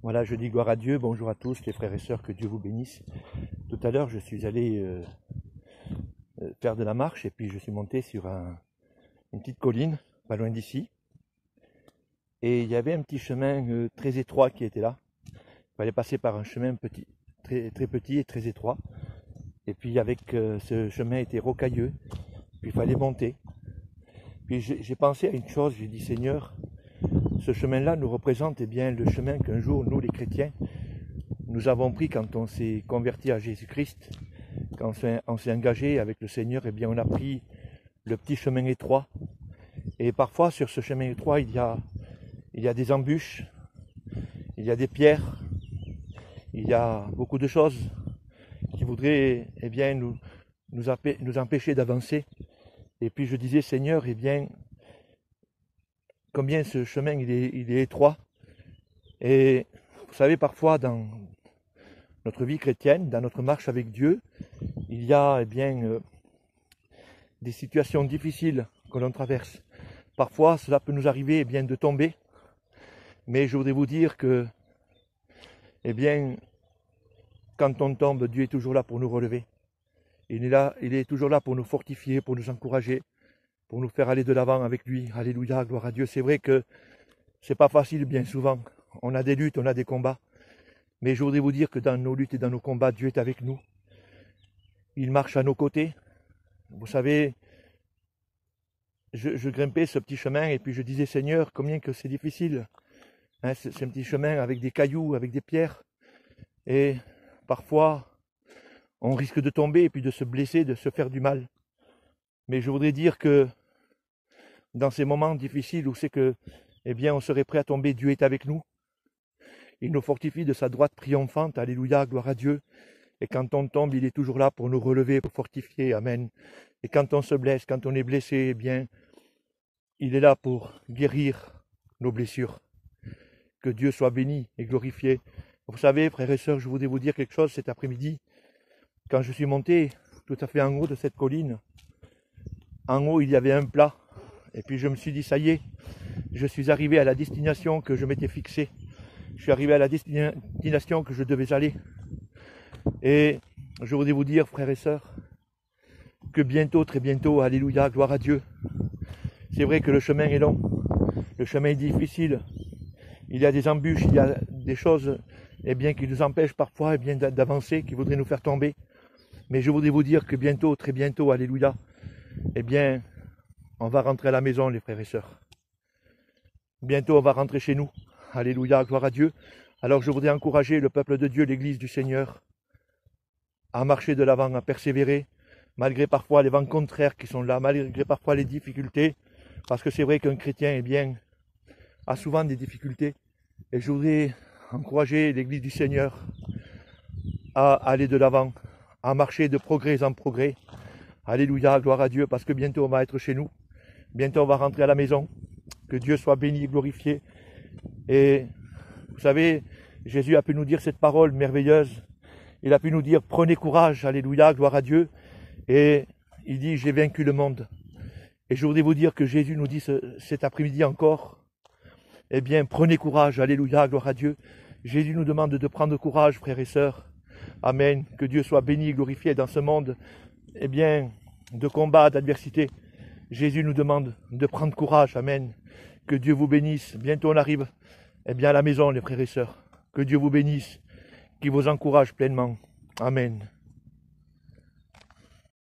Voilà, je dis gloire à Dieu, bonjour à tous les frères et sœurs, que Dieu vous bénisse. Tout à l'heure, je suis allé faire de la marche et puis je suis monté sur une petite colline, pas loin d'ici. Et il y avait un petit chemin très étroit qui était là. Il fallait passer par un chemin petit, très petit et très étroit. Et puis ce chemin était rocailleux, puis il fallait monter. Puis j'ai pensé à une chose, j'ai dit Seigneur, ce chemin-là nous représente bien le chemin qu'un jour, nous les chrétiens, nous avons pris quand on s'est converti à Jésus-Christ, quand on s'est engagé avec le Seigneur, bien on a pris le petit chemin étroit. Et parfois sur ce chemin étroit, il y a des embûches, il y a des pierres, il y a beaucoup de choses qui voudraient bien, nous empêcher d'avancer. Et puis je disais, Seigneur, bien, combien ce chemin il est étroit. Et vous savez, parfois dans notre vie chrétienne, dans notre marche avec Dieu, il y a bien des situations difficiles que l'on traverse. Parfois, cela peut nous arriver bien de tomber. Mais je voudrais vous dire que, bien, quand on tombe, Dieu est toujours là pour nous relever. Il est toujours là pour nous fortifier, pour nous encourager, pour nous faire aller de l'avant avec lui. Alléluia, gloire à Dieu. C'est vrai que c'est pas facile bien souvent. On a des luttes, on a des combats. Mais je voudrais vous dire que dans nos luttes et dans nos combats, Dieu est avec nous. Il marche à nos côtés. Vous savez, je grimpais ce petit chemin et puis je disais, Seigneur, combien que c'est difficile. Hein, c'est un petit chemin avec des cailloux, avec des pierres. Et parfois, on risque de tomber et puis de se blesser, de se faire du mal. Mais je voudrais dire que dans ces moments difficiles où c'est que, bien, on serait prêt à tomber, Dieu est avec nous. Il nous fortifie de sa droite triomphante. Alléluia, gloire à Dieu. Et quand on tombe, il est toujours là pour nous relever, pour fortifier. Amen. Et quand on se blesse, quand on est blessé, bien, il est là pour guérir nos blessures. Que Dieu soit béni et glorifié. Vous savez, frères et sœurs, je voudrais vous dire quelque chose cet après-midi. Quand je suis monté tout à fait en haut de cette colline, en haut, il y avait un plat. Et puis je me suis dit, ça y est, je suis arrivé à la destination que je m'étais fixée. Je suis arrivé à la destination que je devais aller. Et je voudrais vous dire, frères et sœurs, que bientôt, très bientôt, alléluia, gloire à Dieu. C'est vrai que le chemin est long, le chemin est difficile. Il y a des embûches, il y a des choses bien, qui nous empêchent parfois bien, d'avancer, qui voudraient nous faire tomber. Mais je voudrais vous dire que bientôt, très bientôt, alléluia, bien, on va rentrer à la maison, les frères et sœurs. Bientôt, on va rentrer chez nous. Alléluia, gloire à Dieu. Alors je voudrais encourager le peuple de Dieu, l'Église du Seigneur, à marcher de l'avant, à persévérer, malgré parfois les vents contraires qui sont là, malgré parfois les difficultés, parce que c'est vrai qu'un chrétien bien, a souvent des difficultés. Et je voudrais encourager l'Église du Seigneur à aller de l'avant, à marcher de progrès en progrès. Alléluia, gloire à Dieu, parce que bientôt on va être chez nous. Bientôt on va rentrer à la maison. Que Dieu soit béni et glorifié. Et vous savez, Jésus a pu nous dire cette parole merveilleuse. Il a pu nous dire, prenez courage, alléluia, gloire à Dieu. Et il dit, j'ai vaincu le monde. Et je voudrais vous dire que Jésus nous dit cet après-midi encore, bien, prenez courage, alléluia, gloire à Dieu. Jésus nous demande de prendre courage, frères et sœurs. Amen. Que Dieu soit béni et glorifié dans ce monde, bien, de combat, d'adversité. Jésus nous demande de prendre courage, amen. Que Dieu vous bénisse. Bientôt on arrive, bien, à la maison, les frères et sœurs. Que Dieu vous bénisse, qu'il vous encourage pleinement. Amen.